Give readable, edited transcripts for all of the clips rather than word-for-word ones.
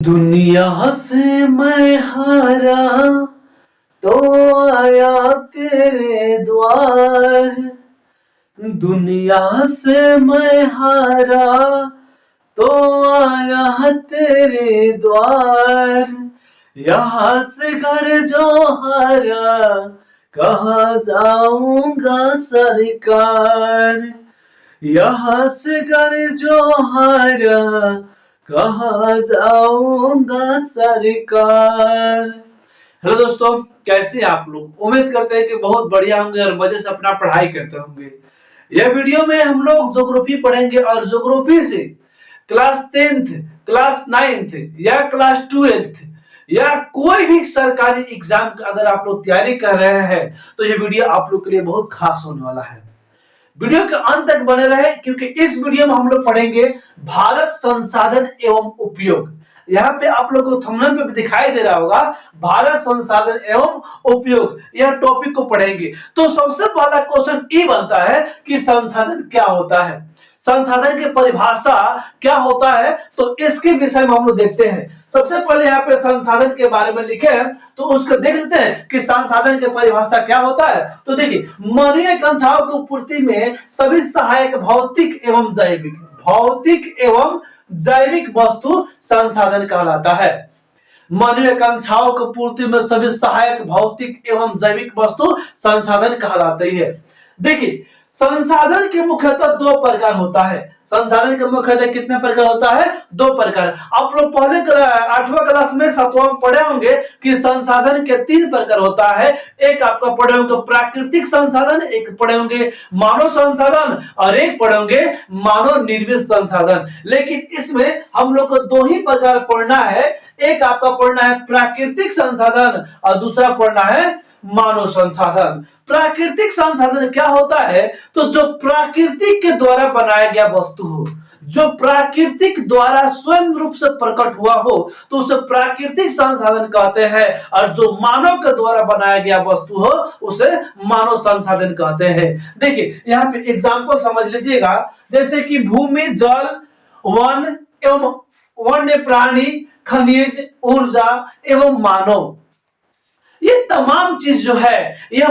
दुनिया से मैं हारा तो आया तेरे द्वार। दुनिया से मैं हारा तो आया तेरे द्वार। यहाँ से घर जो हारा कहाँ जाऊंगा सरकार। यहाँ से घर जो हारा कहाँ जाऊंगा सरकार। हेलो दोस्तों, कैसे आप लोग? उम्मीद करते हैं कि बहुत बढ़िया होंगे और मजे से अपना पढ़ाई करते होंगे। यह वीडियो में हम लोग ज्योग्राफी पढ़ेंगे और ज्योग्राफी से क्लास 10th, क्लास 9th या क्लास 12th या कोई भी सरकारी एग्जाम का अगर आप लोग तैयारी कर रहे हैं तो यह वीडियो आप लोग के लिए बहुत खास होने वाला है। वीडियो के अंत तक बने रहे क्योंकि इस वीडियो में हम लोग पढ़ेंगे भारत संसाधन एवं उपयोग। यहाँ पे आप लोग को थंबनेल पे भी दिखाई दे रहा होगा भारत संसाधन एवं उपयोग, यह टॉपिक को पढ़ेंगे। तो सबसे पहला क्वेश्चन ये बनता है कि संसाधन क्या होता है, संसाधन की परिभाषा क्या होता है, तो इसके विषय में हम लोग देखते हैं। सबसे पहले यहाँ पे संसाधन के बारे में लिखे हैं तो उसको देख लेते हैं कि संसाधन की परिभाषा क्या होता है। तो देखिए, मानवीय आकांक्षाओं की पूर्ति में सभी सहायक भौतिक एवं जैविक वस्तु संसाधन कहलाता है। मानवीय आकांक्षाओं की पूर्ति में सभी सहायक भौतिक एवं जैविक वस्तु संसाधन कहलाती है। देखिए, संसाधन के मुख्यतः दो प्रकार होता है। संसाधन के मुख्यतः कितने प्रकार होता है? दो प्रकार। आप लोग पहले 8वां क्लास में 7वां में पढ़े होंगे कि संसाधन के 3 प्रकार होता है। एक आपका पढ़े होंगे प्राकृतिक संसाधन, एक पढ़े होंगे मानव संसाधन और एक पढ़े होंगे मानव निर्मित संसाधन। लेकिन इसमें हम लोग को 2 ही प्रकार पढ़ना है। एक आपका पढ़ना है प्राकृतिक संसाधन और दूसरा पढ़ना है मानव संसाधन। प्राकृतिक संसाधन क्या होता है? तो जो प्राकृतिक के द्वारा बनाया गया वस्तु हो, जो प्राकृतिक द्वारा स्वयं रूप से प्रकट हुआ हो तो उसे प्राकृतिक संसाधन कहते हैं, और जो मानव के द्वारा बनाया गया वस्तु हो उसे मानव संसाधन कहते हैं। देखिए, यहाँ पे एग्जांपल समझ लीजिएगा, जैसे कि भूमि, जल, वन एवं वन्य प्राणी, खनिज, ऊर्जा एवं मानव, ये तमाम चीज जो है यह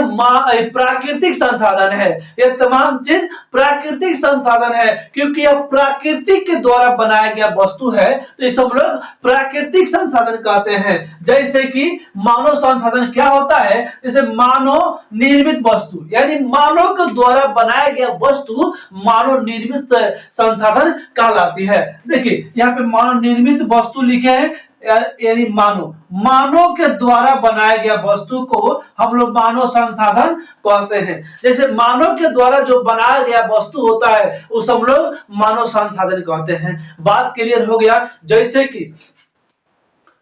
प्राकृतिक संसाधन है। यह तमाम चीज प्राकृतिक संसाधन है क्योंकि यह प्राकृतिक के द्वारा बनाया गया वस्तु है, तो इसे हम लोग प्राकृतिक संसाधन कहते हैं। जैसे कि मानव संसाधन क्या होता है? जैसे मानव निर्मित वस्तु, यानी मानव के द्वारा बनाया गया वस्तु मानव निर्मित संसाधन कहलाती है। देखिए, यहाँ पे मानव निर्मित वस्तु लिखे हैं, यानी मानव के द्वारा बनाया गया वस्तु को हम लोग मानव संसाधन कहते हैं। जैसे मानव के द्वारा जो बनाया गया वस्तु होता है उस हम लोग मानव संसाधन कहते हैं। बात क्लियर हो गया? जैसे कि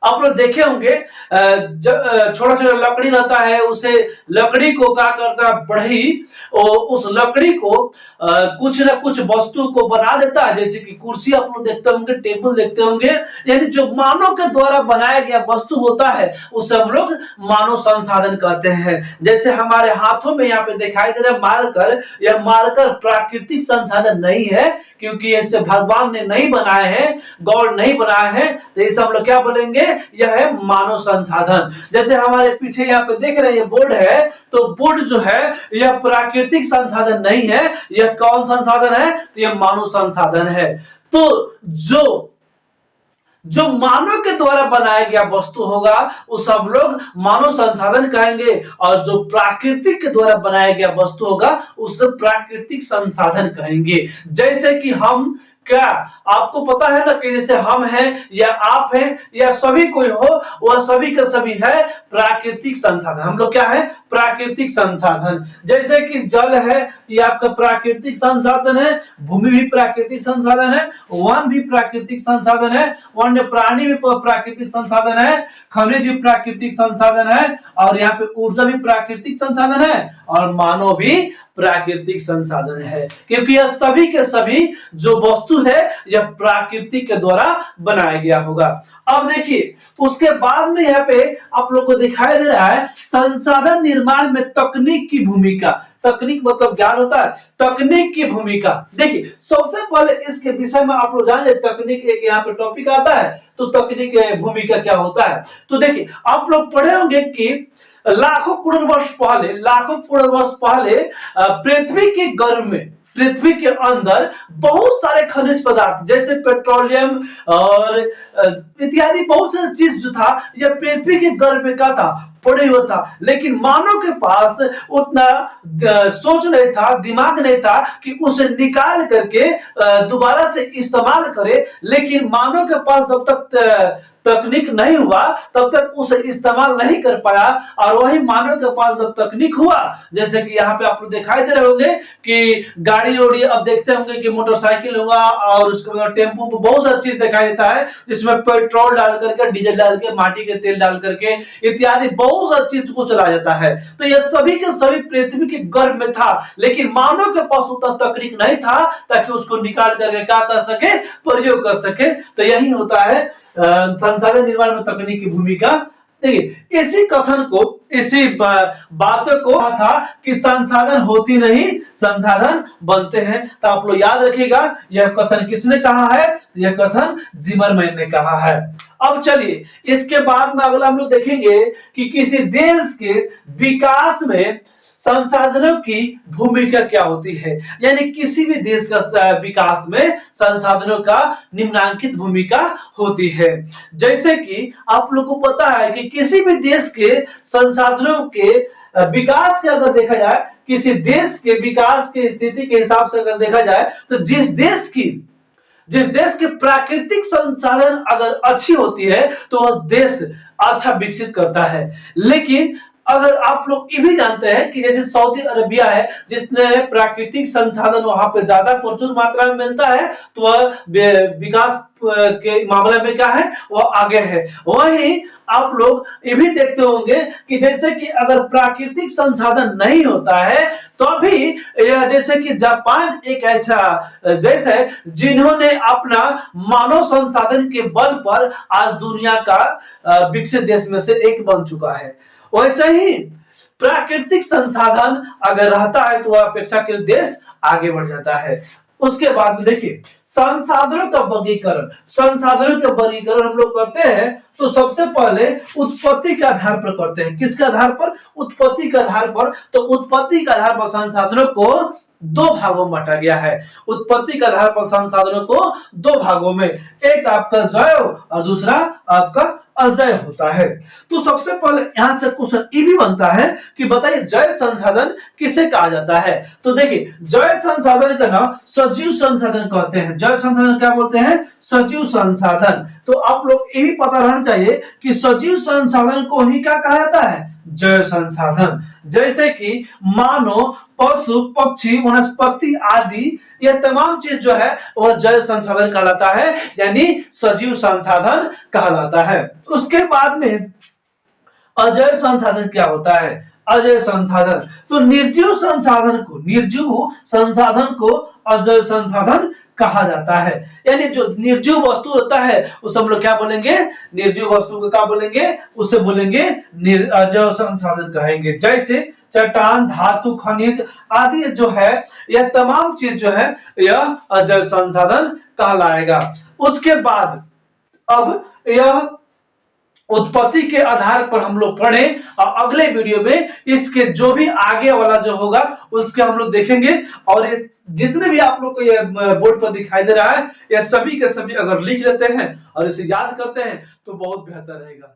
आप लोग देखे होंगे छोटा छोटा लकड़ी रहता है, उसे लकड़ी को क्या करता है बढ़ई, उस लकड़ी को कुछ ना कुछ वस्तु को बना देता है। जैसे कि कुर्सी आप लोग देखते होंगे, टेबल देखते होंगे, यानी जो मानव के द्वारा बनाया गया वस्तु होता है उसे हम लोग मानव संसाधन कहते हैं। जैसे हमारे हाथों में यहाँ पे दिखाई दे रहा मार्कर, यह मार्कर प्राकृतिक संसाधन नहीं है क्योंकि इसे भगवान ने नहीं बनाए हैं, गॉड नहीं बनाए हैं, तो इसे हम लोग क्या बोलेंगे? यह है मानव संसाधन। जैसे हमारे पीछे यहाँ पे देख रहे हैं ये बोर्ड है, तो बोर्ड जो है यह प्राकृतिक संसाधन नहीं है, यह कौन संसाधन है? तो यह मानव संसाधन है। तो जो मानव के द्वारा बनाया गया वस्तु होगा उस हम लोग मानव संसाधन कहेंगे, और जो प्राकृतिक के द्वारा बनाया गया वस्तु होगा उसे प्राकृतिक संसाधन कहेंगे। जैसे कि हम, क्या आपको पता है ना कि जैसे हम हैं या आप हैं या सभी कोई हो, वह सभी का सभी है प्राकृतिक संसाधन। हम लोग क्या है? प्राकृतिक संसाधन। जैसे कि जल है, ये आपका प्राकृतिक संसाधन है, भूमि भी प्राकृतिक संसाधन है, वन भी प्राकृतिक संसाधन है, वन्य प्राणी भी प्राकृतिक संसाधन है, खनिज भी प्राकृतिक संसाधन है, और यहाँ पे ऊर्जा भी प्राकृतिक संसाधन है, और मानव भी प्राकृतिक संसाधन है। क्योंकि यह सभी के सभी जो वस्तु है यह प्राकृतिक के द्वारा बनाया गया होगा। अब देखिए उसके बाद में यहाँ पे आप लोग को दिखाई दे रहा है संसाधन निर्माण में तकनीक की भूमिका। तकनीक मतलब ज्ञान होता है, तकनीक की भूमिका। देखिए सबसे पहले इसके विषय में आप लोग जान ले, तकनीक एक यहाँ पे टॉपिक आता है, तो तकनीक भूमिका क्या होता है। तो देखिए आप लोग पढ़े होंगे कि लाखों करोड़ वर्ष पहले, लाखों करोड़ वर्ष पहले पृथ्वी के गर्भ में, पृथ्वी के अंदर बहुत सारे खनिज पदार्थ जैसे पेट्रोलियम और इत्यादि बहुत सारी चीज जो था यह पृथ्वी के गर्भ में क्या था, पड़े हुआ था। लेकिन मानव के पास उतना सोच नहीं था, दिमाग नहीं था कि उसे निकाल करके दोबारा से इस्तेमाल करे। लेकिन मानव के पास जब तक तकनीक नहीं हुआ तब तक उसे इस्तेमाल नहीं कर पाया। और वही मानव के पास जब तकनीक हुआ, जैसे कि यहाँ पे आप लोग दिखाई दे रहे होंगे कि गाड़ी उड़ी, अब देखते होंगे कि मोटरसाइकिल हुआ और उसके बाद टेम्पो पर बहुत सारी चीज दिखाई देता है जिसमें पेट्रोल डाल करके, डीजल डाल के, माटी के तेल डाल करके इत्यादि बहुत सारी चीज को चलाया जाता है। तो यह सभी के सभी पृथ्वी के गर्भ में था, लेकिन मानव के पास उतना तकनीक नहीं था ताकि उसको निकाल करके क्या कर सके, प्रयोग कर सके। तो यही होता है संसाधन निर्माण में तकनीक की भूमिका। देखिए इसी कथन को, इसी बातों को था कि संसाधन होती नहीं, संसाधन बनते हैं। तो आप लोग याद रखिएगा यह कथन किसने कहा है, यह कथन जिमरमैन ने कहा है। अब चलिए इसके बाद में अगला हम लोग देखेंगे कि किसी देश के विकास में संसाधनों की भूमिका क्या होती है। यानी किसी भी देश का विकास में संसाधनों का निम्नांकित भूमिका होती है। जैसे कि आप लोग को पता है कि किसी भी देश के संसाधनों के विकास के अगर देखा जाए, किसी देश के विकास की स्थिति के हिसाब से अगर देखा जाए, तो जिस देश की प्राकृतिक संसाधन अगर अच्छी होती है तो वह देश अच्छा विकसित करता है। लेकिन अगर आप लोग ये भी जानते हैं कि जैसे सऊदी अरबिया है, जिसमें प्राकृतिक संसाधन वहां पे ज्यादा प्रचुर मात्रा में मिलता है, तो वह विकास के मामले में क्या है, वह आगे है। वहीं आप लोग ये भी देखते होंगे कि जैसे कि अगर प्राकृतिक संसाधन नहीं होता है तो भी जैसे कि जापान एक ऐसा देश है जिन्होंने अपना मानव संसाधन के बल पर आज दुनिया का विकसित देश में से एक बन चुका है। वैसे ही प्राकृतिक संसाधन अगर रहता है तो वह अपेक्षाकृत देश आगे बढ़ जाता है। उसके बाद देखिए संसाधनों का वर्गीकरण, संसाधनों का वर्गीकरण हम लोग करते हैं तो सबसे पहले उत्पत्ति के आधार पर करते हैं। किसके आधार पर? उत्पत्ति के आधार पर। तो उत्पत्ति के आधार पर संसाधनों को दो भागों में बांटा गया है। उत्पत्ति के आधार पर संसाधनों को दो भागों में, एक आपका जैव और दूसरा आपका अजैव होता है। तो सबसे पहले यहां से क्वेश्चन ये भी बनता है कि बताइए जैव संसाधन किसे कहा जाता है। तो देखिए जैव संसाधन का नाम सजीव संसाधन कहते हैं। जैव संसाधन क्या बोलते हैं? सजीव संसाधन। तो आप लोग ये भी पता रहना चाहिए कि सजीव संसाधन को ही क्या कहा जाता है? जैव संसाधन। जैसे कि मानव, पशु, पक्षी, वनस्पति आदि ये तमाम चीज जो है वह जैव संसाधन कहलाता है, यानी सजीव संसाधन कहलाता है। उसके बाद में अजैव संसाधन क्या होता है? अजैव संसाधन तो निर्जीव संसाधन को अजैव संसाधन कहा जाता है। यानी जो निर्जीव वस्तु होता है उसे हम लोग क्या बोलेंगे? निर्जीव वस्तु को क्या बोलेंगे? उसे बोलेंगे अजैव संसाधन कहेंगे। जैसे चट्टान, धातु, खनिज आदि जो है यह तमाम चीज जो है यह अजैव संसाधन कहलाएगा। उसके बाद अब यह उत्पत्ति के आधार पर हम लोग पढ़ें और अगले वीडियो में इसके जो भी आगे वाला जो होगा उसके हम लोग देखेंगे। और ये जितने भी आप लोग को ये बोर्ड पर दिखाई दे रहा है ये सभी के सभी अगर लिख लेते हैं और इसे याद करते हैं तो बहुत बेहतर रहेगा।